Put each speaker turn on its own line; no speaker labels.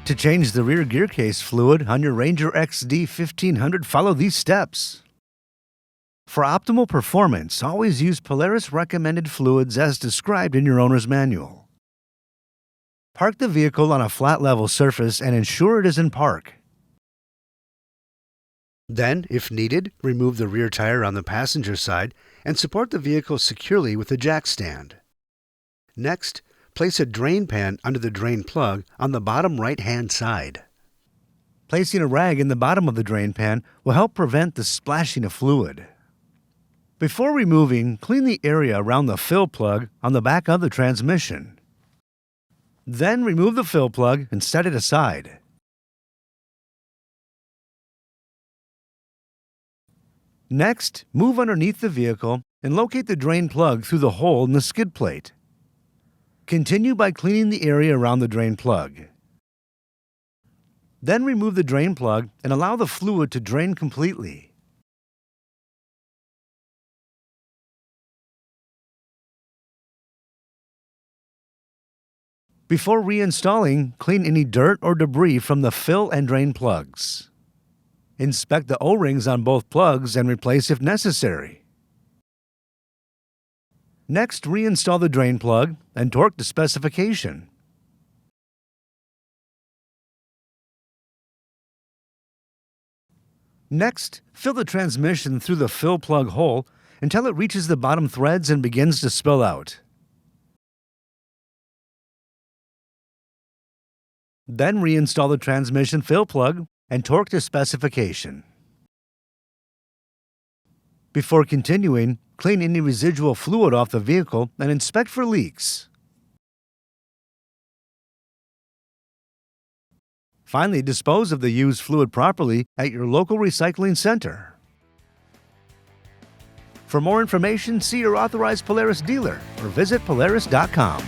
To change the rear gear case fluid on your Ranger XD 1500, follow these steps. For optimal performance, always use Polaris recommended fluids as described in your owner's manual. Park the vehicle on a flat level surface and ensure it is in park. Then, if needed, remove the rear tire on the passenger side and support the vehicle securely with a jack stand. Next, place a drain pan under the drain plug on the bottom right-hand side. Placing a rag in the bottom of the drain pan will help prevent the splashing of fluid. Before removing, clean the area around the fill plug on the back of the transmission. Then remove the fill plug and set it aside. Next, move underneath the vehicle and locate the drain plug through the hole in the skid plate. Continue by cleaning the area around the drain plug. Then remove the drain plug and allow the fluid to drain completely. Before reinstalling, clean any dirt or debris from the fill and drain plugs. Inspect the O-rings on both plugs and replace if necessary. Next, reinstall the drain plug and torque to specification. Next, fill the transmission through the fill plug hole until it reaches the bottom threads and begins to spill out. Then reinstall the transmission fill plug and torque to specification. Before continuing, clean any residual fluid off the vehicle and inspect for leaks. Finally, dispose of the used fluid properly at your local recycling center. For more information, see your authorized Polaris dealer or visit Polaris.com.